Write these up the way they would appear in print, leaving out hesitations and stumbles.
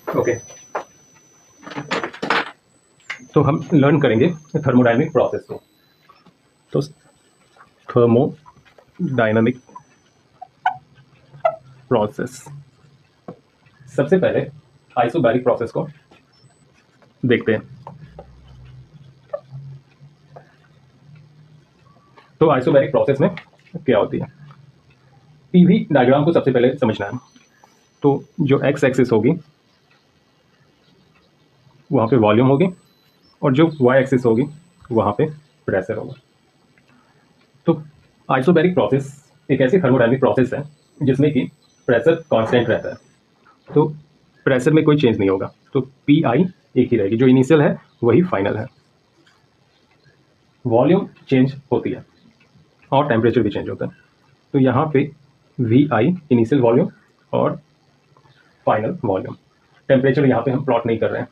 Okay, तो हम learn करेंगे थर्मोडायनेमिक प्रोसेस को। तो थर्मोडायनामिक प्रोसेस, सबसे पहले आइसोबैरिक प्रोसेस को देखते हैं। तो आइसोबैरिक प्रोसेस में क्या होती है, पीवी डायग्राम को सबसे पहले समझना है। तो जो एक्स एक्सिस होगी वहाँ पे वॉल्यूम होगी, और जो वाई एक्सिस होगी वहाँ पे प्रेशर होगा। तो आइसोबैरिक प्रोसेस एक ऐसी थर्मोडायनामिक प्रोसेस है जिसमें कि प्रेशर कांस्टेंट रहता है। तो प्रेशर में कोई चेंज नहीं होगा, तो पी आई एक ही रहेगी, जो इनिशियल है वही फाइनल है। वॉल्यूम चेंज होती है और टेम्परेचर भी चेंज होता है। तो यहाँ पे वी आई इनिशियल वॉल्यूम और फाइनल वॉल्यूम, टेम्परेचर यहाँ पे हम प्लॉट नहीं कर रहे हैं।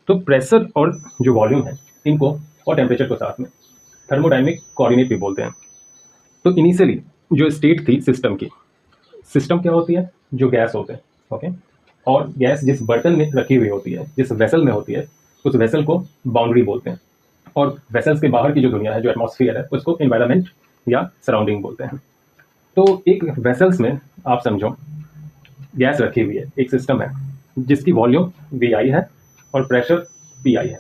तो प्रेशर और जो वॉल्यूम है इनको और टेम्परेचर को साथ में थर्मोडायनामिक कोऑर्डिनेट भी बोलते हैं। तो इनिशियली जो स्टेट थी सिस्टम की, सिस्टम क्या होती है, जो गैस होते हैं, ओके, और गैस जिस बर्तन में रखी हुई होती है, जिस वेसल में होती है, उस वेसल को बाउंड्री बोलते हैं। और वेसल्स के बाहर की जो दुनिया है, जो एटमॉस्फेयर है, उसको एनवायरनमेंट या सराउंडिंग बोलते हैं। तो एक वेसल्स में आप समझो गैस रखी हुई है, एक सिस्टम है जिसकी वॉल्यूम वी आई है और प्रेशर पी आई है।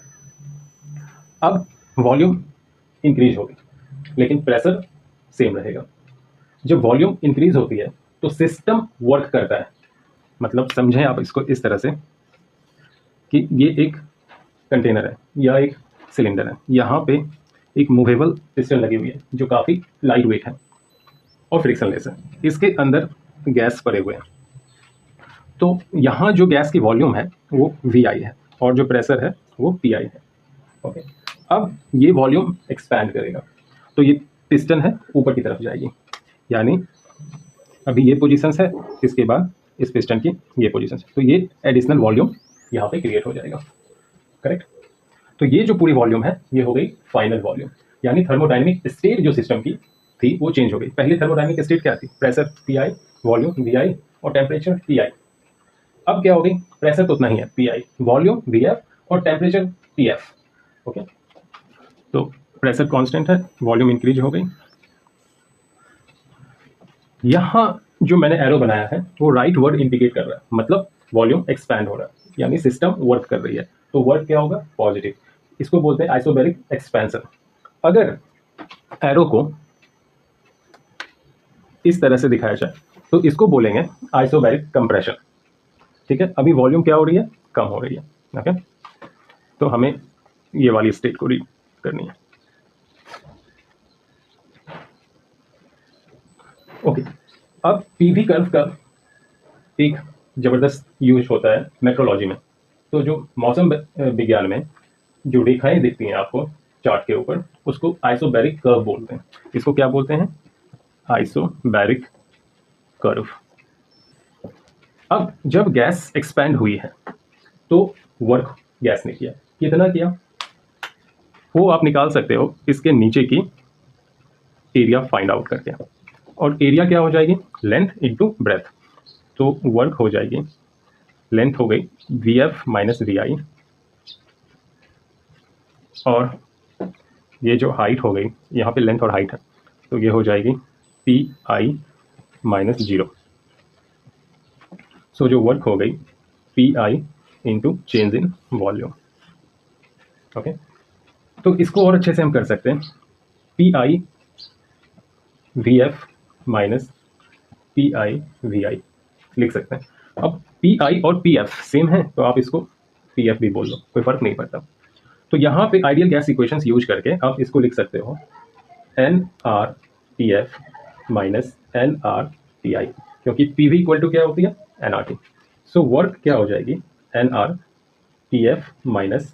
अब वॉल्यूम इंक्रीज होगी लेकिन प्रेशर सेम रहेगा। जब वॉल्यूम इंक्रीज होती है तो सिस्टम वर्क करता है। मतलब समझें आप इसको इस तरह से कि ये एक कंटेनर है या एक सिलेंडर है, यहाँ पे एक मूवेबल पिस्टन लगी हुई है जो काफ़ी लाइट वेट है और फ्रिक्शनलेस है। इसके अंदर गैस पड़े हुए हैं। तो यहाँ जो गैस की वॉल्यूम है वो वी आई है और जो प्रेशर है वो पी आई है। ओके, अब ये वॉल्यूम एक्सपैंड करेगा तो ये पिस्टन है ऊपर की तरफ जाएगी, यानी अभी ये पोजीशंस है, इसके बाद इस पिस्टन की ये पोजीशंस, तो ये एडिशनल वॉल्यूम यहाँ पे क्रिएट हो जाएगा। करेक्ट। तो ये जो पूरी वॉल्यूम है ये हो गई फाइनल वॉल्यूम, यानी थर्मोडायनेमिक स्टेट जो सिस्टम की थी वो चेंज हो गई। पहले थर्मोडायनेमिक स्टेट क्या थी, pressure P I, volume V I और टेम्परेचर टी आई। अब क्या हो गई, प्रेशर तो उतना ही है P I, volume V F और टेम्परेचर टी एफ। ओके, तो प्रेशर कांस्टेंट है, वॉल्यूम इंक्रीज हो गई। यहाँ जो मैंने एरो बनाया है वो राइट वर्ड इंडिकेट कर रहा है, मतलब वॉल्यूम एक्सपैंड हो रहा है, यानी सिस्टम वर्क कर रही है। तो वर्क क्या होगा, पॉजिटिव। इसको बोलते हैं आइसोबैरिक एक्सपेंशन। अगर एरो को इस तरह से दिखाया जाए तो इसको बोलेंगे आइसोबैरिक कंप्रेशन। ठीक है, अभी वॉल्यूम क्या हो रही है, कम हो रही है। ओके, तो हमें ये वाली स्टेट को रीड करनी है। ओके, अब पीवी कर्व का एक जबरदस्त यूज होता है मेट्रोलॉजी में। तो जो मौसम विज्ञान में जो रेखाएं दिखती हैं आपको चार्ट के ऊपर, उसको आइसोबैरिक कर्व बोलते हैं। इसको क्या बोलते हैं, आइसोबैरिक कर्व। अब जब गैस एक्सपैंड हुई है तो वर्क गैस ने किया, कितना किया वो आप निकाल सकते हो इसके नीचे की एरिया फाइंड आउट करके। और एरिया क्या हो जाएगी, लेंथ इंटू ब्रेथ। तो वर्क हो जाएगी, लेंथ हो गई we F minus we I, और ये जो हाइट हो गई, यहाँ पे लेंथ और हाइट है, तो ये हो जाएगी P I minus zero. So जो वर्क हो गई P I into change in volume. Okay, तो इसको और अच्छे से हम कर सकते हैं, P I V F minus P I V I लिख सकते हैं। अब पी आई और पी एफ सेम है तो आप इसको पी एफ भी बोल लो, कोई फर्क नहीं पड़ता। तो यहाँ पे आइडियल गैस इक्वेशंस यूज करके आप इसको लिख सकते हो N R T F minus N R T I, क्योंकि पी वी इक्वल टू क्या होती है, N R T. So work क्या हो जाएगी, N R T F minus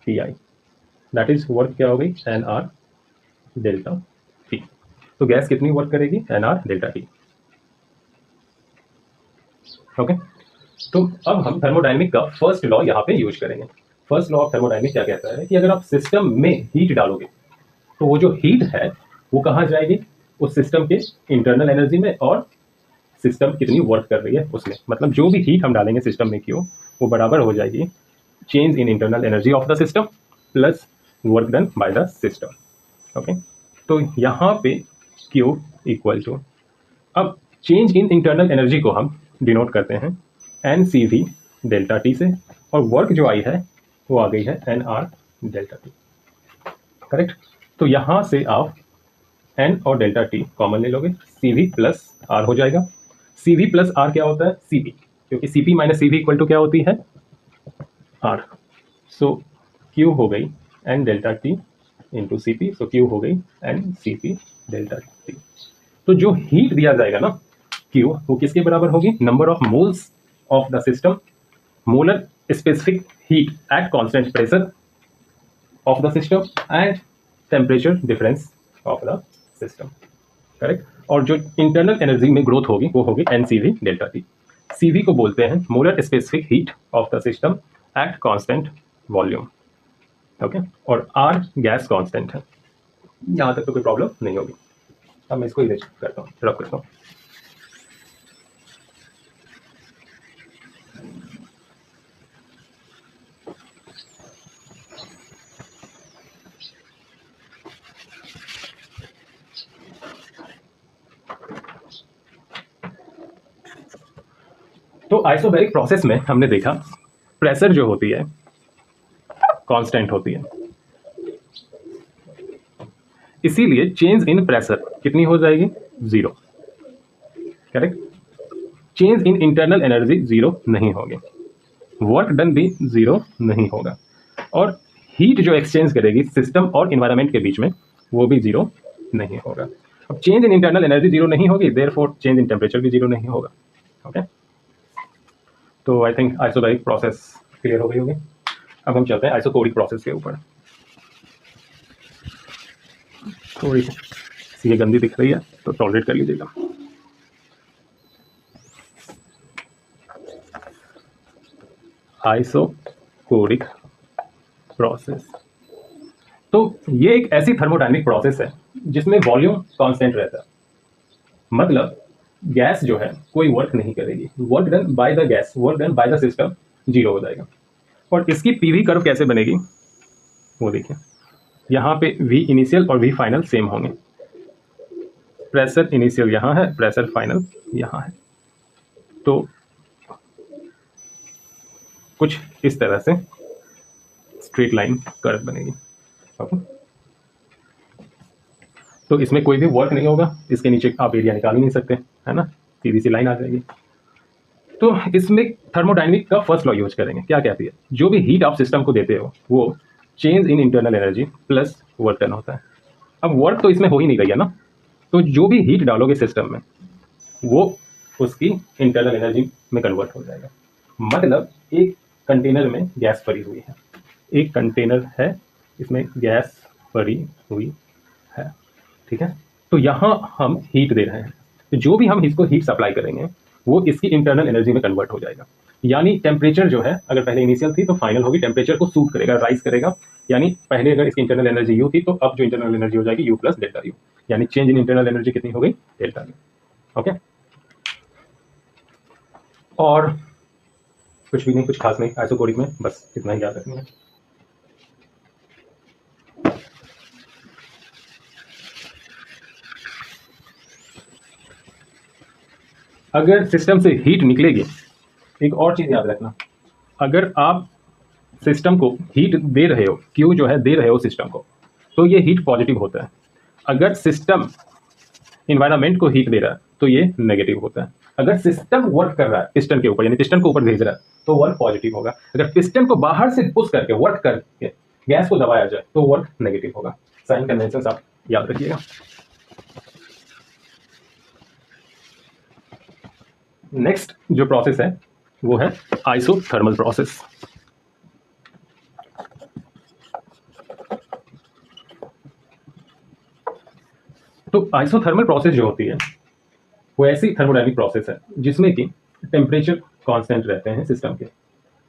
T I, that is work क्या हो गई, एन आर डेल्टा टी। तो गैस कितनी वर्क करेगी, N R delta T. Okay, तो अब हम थर्मोडायनेमिक का फर्स्ट लॉ यहाँ पे यूज करेंगे। फर्स्ट लॉ ऑफ थर्मोडायनेमिक क्या कहता है कि अगर आप सिस्टम में हीट डालोगे तो वो जो हीट है वो कहाँ जाएगी, उस सिस्टम के इंटरनल एनर्जी में और सिस्टम कितनी वर्क कर रही है उसमें, मतलब जो भी हीट हम डालेंगे सिस्टम में क्यू, वो बराबर हो जाएगी change in internal energy of the system plus work done by the system. Okay, तो यहाँ पे क्यू इक्वल टू, अब चेंज इन इंटरनल एनर्जी को हम डिनोट करते हैं N C V delta T से, और वर्क जो आई है वो आ गई है N R delta T. Correct. तो यहाँ से आप एन और डेल्टा टी कॉमन ले लोगे, सी वी प्लस आर हो जाएगा। सी वी प्लस आर क्या होता है, सी पी, क्योंकि C P minus C V equal to क्या होती है, आर। सो क्यू हो गई N delta T into C P, so Q हो गई N C P delta T. तो जो हीट दिया जाएगा ना क्यू, वो किसके बराबर होगी, number of moles of the system, molar specific heat at constant pressure of the system and temperature difference of the system. Correct. और जो इंटरनल एनर्जी में ग्रोथ होगी वो होगी N C V delta T. C V को बोलते हैं molar specific heat of the system at constant volume. Okay, और आर गैस कांस्टेंट है। यहाँ तक तो कोई प्रॉब्लम नहीं होगी। अब मैं इसको इरेज करता हूँ, रब करता हूँ। तो आइसोबैरिक प्रोसेस में हमने देखा प्रेशर जो होती है कांस्टेंट होती है, इसीलिए चेंज इन प्रेशर कितनी हो जाएगी, zero. Correct. Change in internal energy zero नहीं होगी, वर्क डन भी जीरो नहीं होगा, और हीट जो एक्सचेंज करेगी सिस्टम और इन्वायरमेंट के बीच में वो भी जीरो नहीं होगा। अब change in internal energy zero नहीं होगी, देयरफॉर चेंज इन टेम्परेचर भी जीरो नहीं होगा। ओके, तो I think isobaric process clear हो गई होगी। अब हम चलते हैं आइसोकोरिक प्रोसेस के ऊपर। थोड़ी सी ये गंदी दिख रही है तो टॉलरेट कर लीजिएगा। आइसोकोरिक प्रोसेस, तो ये एक ऐसी थर्मोडायनेमिक प्रोसेस है जिसमें वॉल्यूम कांस्टेंट रहता है, मतलब गैस जो है कोई वर्क नहीं करेगी, work done by the gas, work done by the system zero हो जाएगा। और इसकी पीवी कर्व कैसे बनेगी वो देखिए, यहाँ पे वी इनिशियल और वी फाइनल सेम होंगे, प्रेशर इनिशियल यहाँ है, प्रेशर फाइनल यहाँ है, तो कुछ इस तरह से स्ट्रेट लाइन कर्व बनेगी। ओके, तो इसमें कोई भी वर्क नहीं होगा, इसके नीचे आप एरिया निकाल ही नहीं सकते, है ना, सीधी सी लाइन आ जाएगी। तो इसमें थर्मोडायनेमिक का फर्स्ट लॉ यूज करेंगे, क्या कहती है, जो भी हीट आप सिस्टम को देते हो वो change in internal energy plus work done होता है। अब वर्क तो इसमें हो ही नहीं रही है ना, तो जो भी हीट डालोगे सिस्टम में वो उसकी इंटरनल एनर्जी में कन्वर्ट हो जाएगा। मतलब एक कंटेनर में गैस भरी हुई है, एक कंटेनर है इसमें गैस भरी हुई है, ठीक है, तो यहाँ हम हीट दे रहे हैं, तो जो भी हम इसको हीट सप्लाई करेंगे वो इसकी इंटरनल एनर्जी में कन्वर्ट हो जाएगा। यानी टेम्परेचर जो है अगर पहले इनिशियल थी तो फाइनल होगी, टेम्परेचर को सूट करेगा, राइज करेगा। यानी पहले अगर इसकी इंटरनल एनर्जी यू थी तो अब जो इंटरनल एनर्जी हो जाएगी यू प्लस डेल्टा यू, यानी चेंज इन इंटरनल एनर्जी कितनी हो गई, डेल्टा यू। ओके, और कुछ भी नहीं, कुछ खास नहीं आइसोकोरिक में, बस इतना ही याद रखना है। अगर सिस्टम से हीट निकलेगी, एक और चीज याद रखना, अगर आप सिस्टम को हीट दे रहे हो, क्यू जो है दे रहे हो सिस्टम को, तो ये हीट पॉजिटिव होता है। अगर सिस्टम इन्वायरमेंट को हीट दे रहा है तो ये नेगेटिव होता है। अगर सिस्टम वर्क कर रहा है पिस्टन के ऊपर, यानी पिस्टन को ऊपर भेज रहा है तो वर्क पॉजिटिव होगा। अगर पिस्टन को बाहर से पुश करके वर्क करके गैस को दबाया जाए तो वर्क नेगेटिव होगा। साइन कन्वेंशन आप याद रखिएगा। नेक्स्ट जो प्रोसेस है वो है आइसोथर्मल प्रोसेस। तो आइसोथर्मल प्रोसेस जो होती है वो ऐसी थर्मोडायनेमिक प्रोसेस है जिसमें कि टेम्परेचर कांस्टेंट रहते हैं सिस्टम के।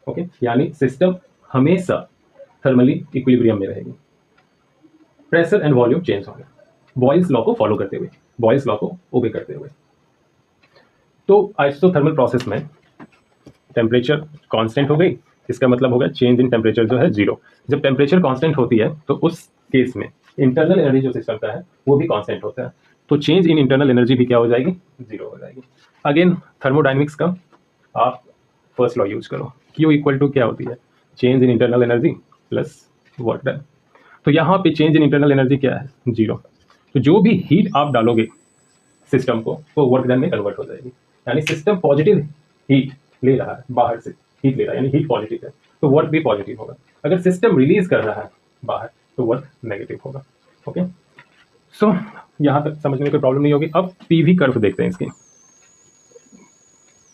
ओके, यानी सिस्टम हमेशा थर्मली इक्विलिब्रियम में रहेगी, प्रेशर एंड वॉल्यूम चेंज होंगे बॉयल्स लॉ को फॉलो करते हुए, बॉयल्स लॉ को ओबे करते हुए। तो आइसोथर्मल प्रोसेस में टेम्परेचर कांस्टेंट हो गई, इसका मतलब हो गया चेंज इन टेम्परेचर जो है जीरो। जब टेम्परेचर कांस्टेंट होती है तो उस केस में इंटरनल एनर्जी जो सिस्टम का है वो भी कांस्टेंट होता है, तो चेंज इन इंटरनल एनर्जी भी क्या हो जाएगी, जीरो हो जाएगी। अगेन थर्मोडाइनमिक्स का आप फर्स्ट लॉ यूज करो, Q इक्वल टू क्या होती है, change in internal energy plus work done. तो यहाँ पे चेंज इन इंटरनल एनर्जी क्या है, जीरो। तो जो भी हीट आप डालोगे सिस्टम को वो वर्क डन में कन्वर्ट हो जाएगी, यानी सिस्टम पॉजिटिव हीट ले रहा है, बाहर से हीट ले रहा है, यानी हीट पॉजिटिव है तो वर्क भी पॉजिटिव होगा। अगर सिस्टम रिलीज कर रहा है बाहर तो वर्क नेगेटिव होगा। ओके, सो यहाँ तक समझने में कोई प्रॉब्लम नहीं होगी। अब पीवी कर्व देखते हैं इसकी।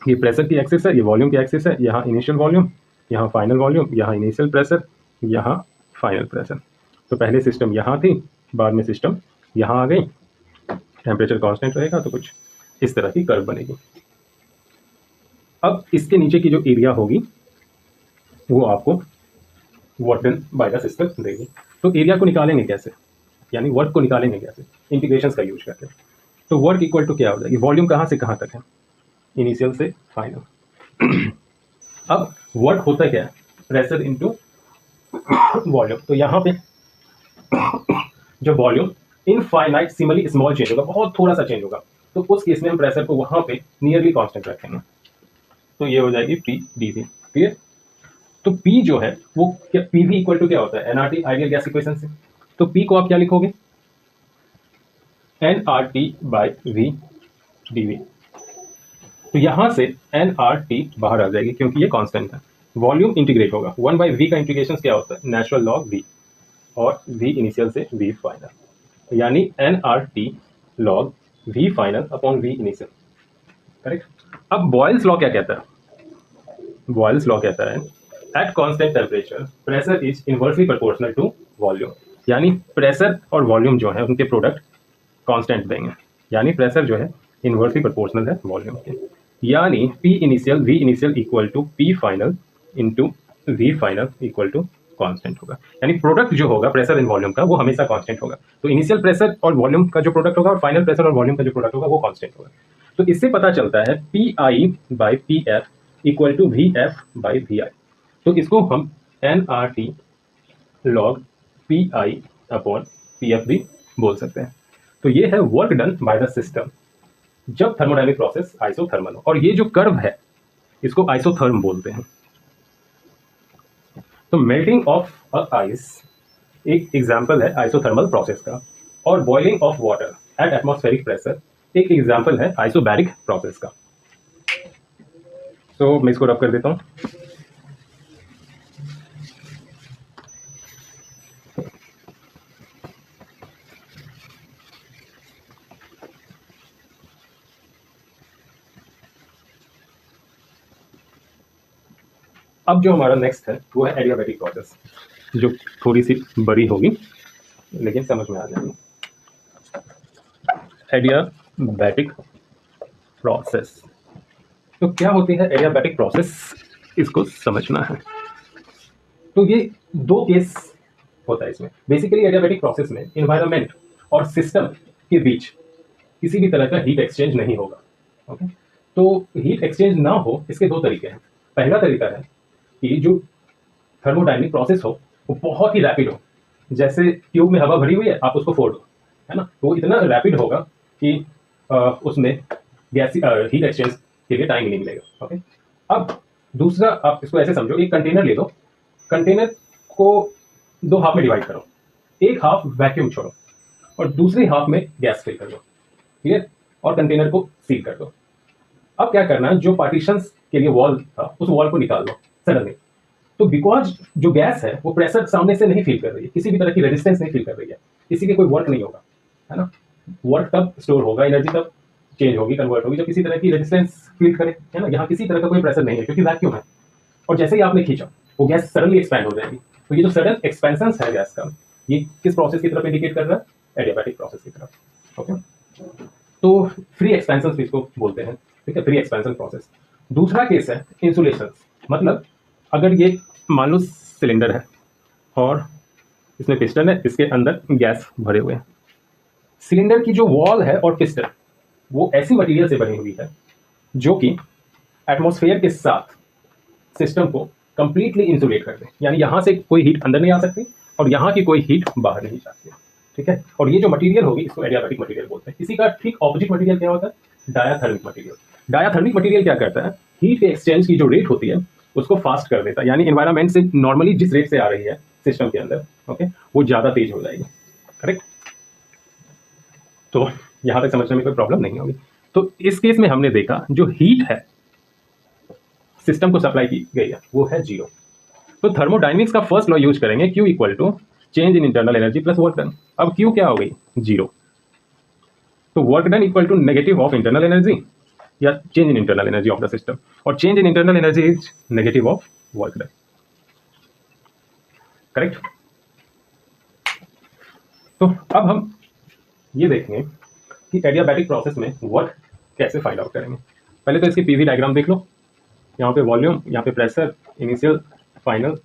ये प्रेशर की एक्सिस है, ये वॉल्यूम की एक्सिस है, यहाँ इनिशियल वॉल्यूम, यहाँ फाइनल वॉल्यूम, यहाँ इनिशियल प्रेशर, यहाँ फाइनल प्रेशर। तो पहले सिस्टम यहाँ थी, बाद में सिस्टम यहाँ आ गई, टेम्परेचर कांस्टेंट रहेगा तो कुछ इस तरह की कर्व बनेगी। अब इसके नीचे की जो एरिया होगी वो आपको work done by the system देगी। तो एरिया को निकालेंगे कैसे, यानी वर्क को निकालेंगे कैसे, इंटीग्रेशंस का यूज करके। तो वर्क इक्वल टू क्या हो जाएगी, वॉल्यूम कहाँ से कहाँ तक है, इनिशियल से फाइनल। अब वर्क होता क्या है, प्रेशर इनटू वॉल्यूम। तो यहाँ पे जो volume infinite Simli small change होगा, बहुत थोड़ा सा चेंज होगा, तो उस केस में हम प्रेशर को वहां पे नियरली कांस्टेंट रखेंगे। तो ये हो जाएगी पी डी वी, क्लियर। तो पी जो है वो क्या, पी वी इक्वल टू क्या होता है, एनआरटी आइडियल गैस इक्वेशन से। तो पी को आप क्या लिखोगे, NRT by V D V. तो यहां से एनआरटी बाहर आ जाएगी क्योंकि ये कांस्टेंट है। वॉल्यूम इंटीग्रेट होगा, 1 बाई वी का इंटीग्रेशन क्या होता है, नेचुरल लॉग वी, और वी इनिशियल से वी फाइनल, यानी NRT log V final upon V initial, correct. अब बॉयल्स लॉ क्या कहता है, बॉयल्स लॉ कहता है at constant temperature pressure is inversely proportional to volume, यानी प्रेशर और वॉल्यूम जो है उनके प्रोडक्ट कांस्टेंट देंगे, यानी प्रेशर जो है इनवर्सली प्रोपोर्शनल है वॉल्यूम के, यानी P initial V initial equal to P final into V final equal to constant होगा। यानी प्रोडक्ट जो होगा प्रेशर एंड वॉल्यूम का वो हमेशा कांस्टेंट होगा। तो इनिशियल प्रेशर और वॉल्यूम का जो प्रोडक्ट होगा और फाइनल प्रेशर और वॉल्यूम का जो प्रोडक्ट होगा वो कांस्टेंट होगा। तो इससे पता चलता है P I by P F equal to V F by V I. तो इसको हम N R T log P I upon P F भी बोल सकते हैं। तो ये है work done by the system जब थर्मोडायनेमिक प्रोसेस आइसोथर्मल हो। और ये जो कर्व है इसको आइसोथर्म बोलते हैं। तो मेल्टिंग ऑफ आइस एक एग्जाम्पल है आइसोथर्मल प्रोसेस का, और boiling of water at atmospheric pressure एक एग्जाम्पल है आइसोबैरिक प्रोसेस का। तो मैं इसको रब कर देता हूं। अब जो हमारा नेक्स्ट है वो है एडियाबैटिक प्रोसेस, जो थोड़ी सी बड़ी होगी लेकिन समझ में आ जाएगी। एडियाबैटिक प्रोसेस तो क्या होती है एडियाबैटिक प्रोसेस, इसको समझना है। तो ये दो केस होता है इसमें। बेसिकली एडियाबैटिक प्रोसेस में एनवायरनमेंट और सिस्टम के बीच किसी भी तरह का हीट एक्सचेंज नहीं होगा। ओके, तो हीट एक्सचेंज ना हो इसके दो तरीके हैं। पहला तरीका है कि जो थर्मोडायनेमिक प्रोसेस हो वो बहुत ही रैपिड हो, जैसे ट्यूब में हवा भरी हुई है आप उसको फोड़ दो, है ना, तो वो इतना रैपिड होगा कि उसमें गैस हीट एक्सचेंज के लिए टाइम नहीं मिलेगा। ओके, अब दूसरा आप इसको ऐसे समझो, एक कंटेनर ले लो, कंटेनर को दो हाफ में डिवाइड करो, एक हाफ वैक्यूम छोड़ो और दूसरे हाफ में गैस फिल कर दो, क्लियर, और कंटेनर को सील कर दो। अब क्या करना है, जो पार्टीशंस के लिए वॉल था उस वॉल को निकाल दो सडनली। तो बिकॉज जो गैस है वो प्रेशर सामने से नहीं फील कर रही है, किसी भी तरह की रेजिस्टेंस नहीं फील कर रही है, इसी के कोई वर्क नहीं होगा, है ना। वर्क तब स्टोर होगा, एनर्जी तब चेंज होगी, कन्वर्ट होगी जब किसी तरह की रेजिस्टेंस फील करे, है ना। यहाँ किसी तरह का कोई प्रेशर नहीं है क्योंकि वैक्यूम है, और जैसे ही आपने खींचा वो गैस सडनली एक्सपैंड हो जाएगी। तो ये जो सडन एक्सपेंशन है गैस का, ये किस प्रोसेस की तरफ इंडिकेट कर रहा है, एडियाबैटिक प्रोसेस की तरफ। ओके, तो फ्री एक्सपेंशन भी इसको बोलते हैं, ठीक है, फ्री एक्सपेंशन प्रोसेस। दूसरा केस है इंसुलेशन, मतलब अगर ये मान लो सिलेंडर है और इसमें पिस्टन है, इसके अंदर गैस भरे हुए हैं, सिलेंडर की जो वॉल है और पिस्टन वो ऐसी मटेरियल से बनी हुई है जो कि एटमॉस्फेयर के साथ सिस्टम को कंप्लीटली इंसुलेट कर दे, यानी यहाँ से कोई हीट अंदर नहीं आ सकती और यहाँ की कोई हीट बाहर नहीं जाती। ठीक है, और ये जो मटेरियल होगी इसको एडियाबैटिक मटेरियल बोलते हैं। इसी का ठीक ऑपोजिट मटेरियल क्या होता है? Diathermic material. डायाथर्मिक मटेरियल क्या करता है? हीट एक्सचेंज की जो रेट होती है उसको फास्ट कर देता है, यानी एनवायरमेंट से नॉर्मली जिस रेट से आ रही है सिस्टम के अंदर, ओके, वो ज़्यादा तेज हो जाएगी। करेक्ट? तो यहाँ तक समझने में कोई प्रॉब्लम नहीं होगी। तो इस केस में हमने देखा जो हीट है सिस्टम को सप्लाई की गई है वो है जीरो। तो थर्मोडायनेमिक्स का फर्स्ट लॉ यूज करेंगे, Q equal to change in internal energy plus work done. अब Q क्या हो गई? जीरो। तो work done equal to negative of internal energy या change in internal energy of the system, और change in internal energy is negative of work done. Correct? तो अब हम ये देखेंगे कि एडियाबैटिक प्रोसेस में वर्क कैसे फाइंड आउट करेंगे। पहले तो इसकी पीवी डायग्राम देख लो। यहाँ पे वॉल्यूम, यहाँ पे प्रेशर, इनिशियल फाइनल,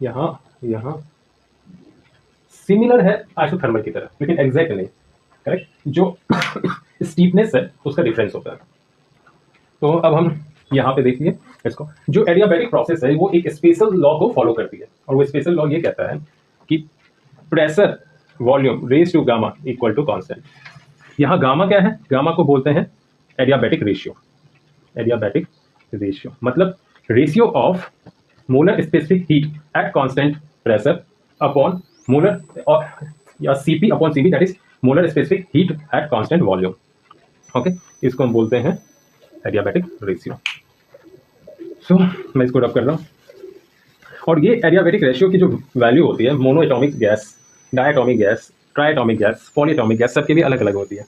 यहाँ सिमिलर है आइसोथर्मल की तरह, लेकिन एग्जैक्ट नहीं। करेक्ट? जो स्टीपनेस है उसका डिफरेंस होता है। तो अब हम यहाँ पे देखिए इसको, जो एडियाबैटिक प्रोसेस है वो एक स्पेशल लॉ को फॉलो करती है, और वो स्पेशल लॉ ये कहता है कि pressure volume raise to gamma equal to constant. यहाँ गामा क्या है? गामा को बोलते हैं एडियाबैटिक रेशियो। एडियाबैटिक रेशियो मतलब ratio of molar specific heat at constant pressure upon molar, या CP upon CV, that is molar specific heat at constant volume. Okay, इसको हम बोलते हैं एडियाबैटिक रेशियो। सो मैं इसको रब कर रहा हूँ, और ये एडियाबैटिक रेशियो की जो वैल्यू होती है mono atomic gas, diatomic gas, triatomic gas, polyatomic gas, सबके लिए अलग अलग होती है।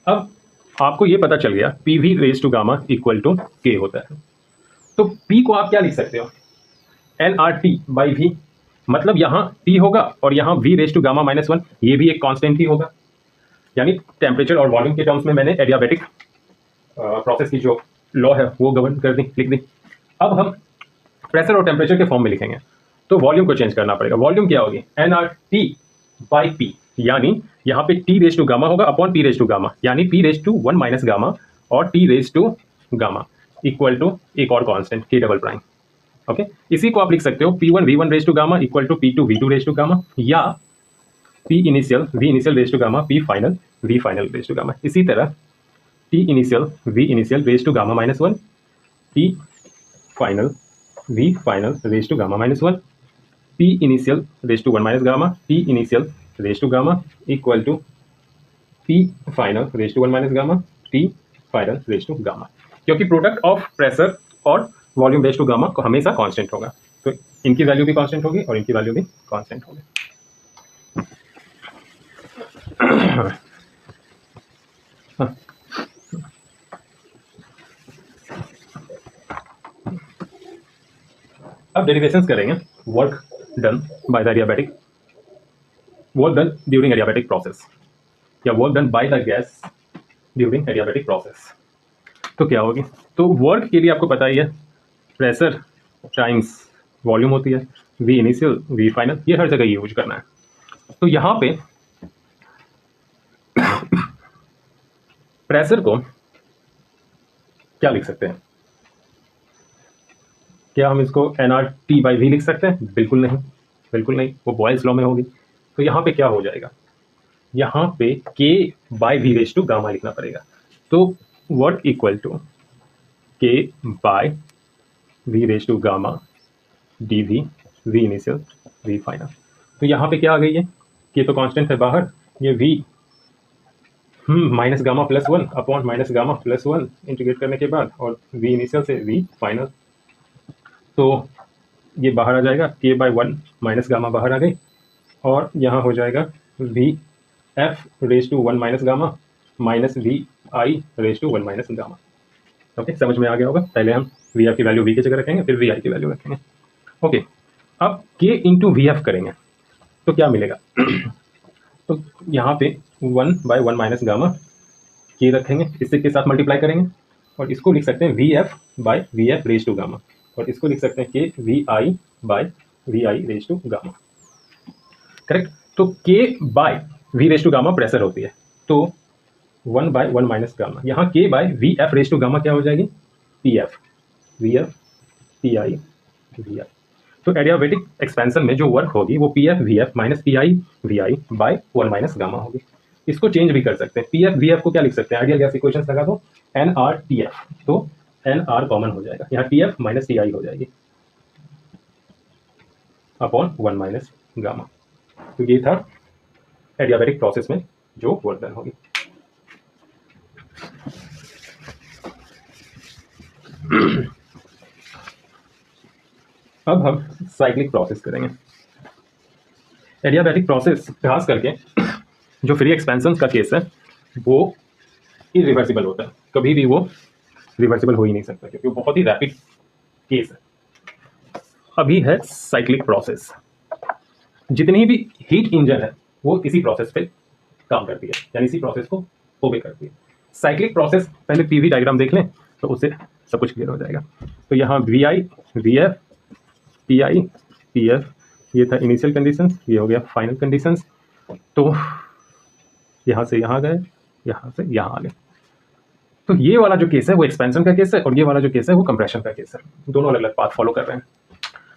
अब आपको ये पता चल गया PV raise to gamma equal to K होता है। तो P को आप क्या लिख सकते हो? nRT बाई V, मतलब यहाँ T होगा और यहाँ V रेज टू गामा -1, ये भी एक कांस्टेंट ही होगा। यानी टेम्परेचर और वॉल्यूम के टर्म्स में मैंने एडियाबैटिक प्रोसेस की जो लॉ है वो गवर्न कर दी, लिख दी। अब हम प्रेशर और टेम्परेचर के फॉर्म में लिखेंगे, तो वॉल्यूम को चेंज करना पड़ेगा। वॉल्यूम क्या होगी? nRT बाई P, यानी यहाँ पे T रेज टू गामा होगा upon P raise to gamma, यानी P raise to 1 minus gamma और T raise to gamma equal to एक और constant K double prime. Okay, इसी को आप लिख सकते हो P1 V1 raise to gamma equal to P2 V2 raise to gamma, या P initial V initial raise to gamma P final V final raise to gamma. इसी तरह T initial V initial raise to gamma -1, T final V final raise to gamma -1, P initial raise to 1 minus gamma, T initial raise to gamma equal to P final raise to 1 minus gamma, T final raise to gamma. क्योंकि product of pressure और volume raise to gamma को हमेशा constant होगा, तो इनकी value भी constant होगी और इनकी वैल्यू भी कांस्टेंट होगी। अब डेरिवेशंस करेंगे work done by the adiabatic, work done during adiabatic process, या work done by the gas during adiabatic process. तो क्या होगी? तो वर्क के लिए आपको पता ही है प्रेशर टाइम्स वॉल्यूम होती है, V इनिशियल V फाइनल, ये हर जगह यूज करना है। तो यहाँ पे प्रेशर को क्या लिख सकते हैं? क्या हम इसको nRT बाई V लिख सकते हैं? बिल्कुल नहीं, बिल्कुल नहीं, वो बॉयल्स लॉ में होगी। तो यहाँ पे क्या हो जाएगा? यहाँ पे K by V raise to gamma लिखना पड़ेगा। तो work equal to K by V raise to gamma dV V initial V final. तो यहाँ पे क्या आ गई है? K तो कांस्टेंट है बाहर, ये V minus gamma plus 1 upon minus gamma plus 1 integrate करने के बाद, और V इनिशियल से V फाइनल, तो ये बाहर आ जाएगा, K बाय 1 माइनस गामा बाहर आ गई, और यहाँ हो जाएगा V F raise to 1 minus gamma minus V I raise to 1 minus gamma. Okay, समझ में आ गया होगा। पहले हम VF की वैल्यू V की जगह रखेंगे, फिर VI की वैल्यू रखेंगे। ओके, अब K इंटू VF करेंगे तो क्या मिलेगा? तो यहाँ पे 1 बाय 1 माइनस गामा K रखेंगे, इससे के साथ मल्टीप्लाई करेंगे, और इसको लिख सकते हैं VF by VF raise to gamma. और इसको लिख सकते हैं K V I by V I raise to gamma, correct. तो K by V raise to gamma pressure होती है, तो 1/1 माइनस गामा, यहाँ K by V F raise to gamma क्या हो जाएगी, P F V F P I V I. तो adiabatic expansion में जो वर्क होगी वो P F V F minus P I V I by 1 minus gamma होगी। इसको चेंज भी कर सकते हैं, पी एफ वी एफ को क्या लिख सकते हैं, आइडियल गैस इक्वेशन लगा दो एन आर टी एफ, तो एन आर कॉमन हो जाएगा, यहाँ टी एफ माइनस टी आई हो जाएगी अपॉन 1 माइनस गामा। तो ये था एडियाबेटिक प्रोसेस में जो वर्क डन होगी। अब हम साइक्लिक प्रोसेस करेंगे। एडियाबैटिक प्रोसेस खास करके जो फ्री एक्सपेंशन का केस है वो इरिवर्सिबल होता है, कभी भी वो रिवर्सिबल हो ही नहीं सकता क्योंकि वो बहुत ही रैपिड केस है। अभी है साइक्लिक प्रोसेस, जितनी भी हीट इंजन है वो इसी प्रोसेस पे काम करती है, यानी इसी प्रोसेस को ओबे करती है। साइक्लिक प्रोसेस पहले पीवी डायग्राम देख लें तो उससे सब कुछ क्लियर हो जाएगा। तो यहाँ V I V F P I P F, ये था इनिशियल कंडीशंस, ये हो गया फाइनल कंडीशंस। तो यहाँ से यहाँ गए, यहाँ से यहाँ आ गए। तो ये वाला जो केस है वो एक्सपेंशन का केस है और ये वाला जो केस है वो कंप्रेशन का केस है, दोनों अलग अलग पाथ फॉलो कर रहे हैं।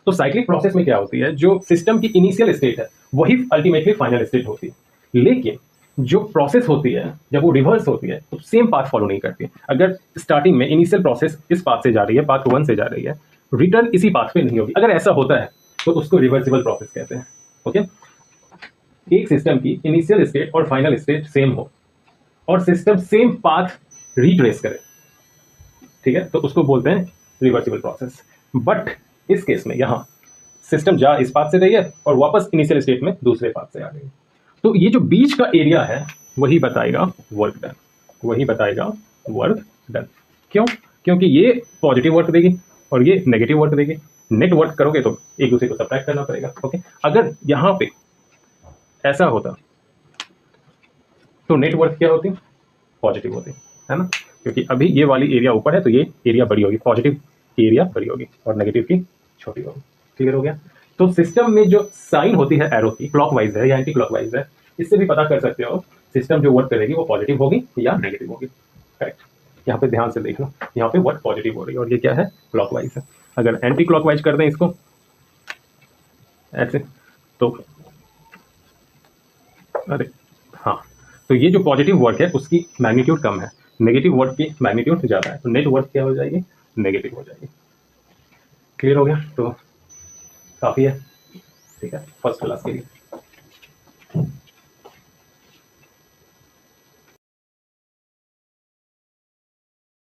तो साइक्लिक प्रोसेस में क्या होती है, जो सिस्टम की इनिशियल स्टेट है वही अल्टीमेटली फाइनल स्टेट होती है, लेकिन जो प्रोसेस होती है जब वो रिवर्स होती है तो सेम पाथ फॉलो नहीं करती। अगर स्टार्टिंग में इनिशियल प्रोसेस इस पाथ से जा रही है, पाथ 1 से जा रही है, रिटर्न इसी पाथ पे नहीं होगी। अगर ऐसा होता है तो उसको रिवर्सिबल प्रोसेस कहते हैं। ओके, एक सिस्टम की इनिशियल स्टेट और फाइनल स्टेट सेम हो और सिस्टम सेम पाथ रिट्रेस करे, ठीक है, तो उसको बोलते हैं रिवर्सिबल प्रोसेस। बट इस केस में यहाँ सिस्टम जा इस पाथ से रही है और वापस इनिशियल स्टेट में दूसरे पाथ से आ गई, तो ये जो बीच का एरिया है वही बताएगा वर्क डन, वही बताएगा वर्क डन। क्यों? क्योंकि ये पॉजिटिव वर्क देगी और ये नेगेटिव वर्क देगी। नेट वर्क करोगे तो एक दूसरे को सब्ट्रैक्ट करना पड़ेगा। ओके, अगर यहाँ पे ऐसा होता तो नेट वर्क क्या होती, पॉजिटिव होती है ना, क्योंकि अभी ये वाली एरिया ऊपर है तो ये एरिया बड़ी होगी, पॉजिटिव की एरिया बड़ी होगी और नेगेटिव की छोटी होगी। क्लियर हो गया? तो सिस्टम में जो साइन होती है एरो की, क्लॉकवाइज है या एंटी क्लॉकवाइज है, इससे भी पता कर सकते हो सिस्टम जो वर्क करेगी वो पॉजिटिव होगी या नेगेटिव होगी। करेक्ट, यहाँ पे ध्यान से देख लो, यहाँ पे वर्क पॉजिटिव हो रही है और ये क्या है, क्लॉकवाइज है। अगर एंटी क्लॉकवाइज कर दें इसको ऐसे तो अरे हाँ, तो ये जो पॉजिटिव वर्क है उसकी मैग्नीट्यूड कम है, नेगेटिव वर्क की मैग्नीट्यूड ज़्यादा है, तो नेट वर्क क्या हो जाएगी, नेगेटिव हो जाएगी। क्लियर हो गया? तो काफ़ी है, ठीक है, फर्स्ट क्लास के लिए।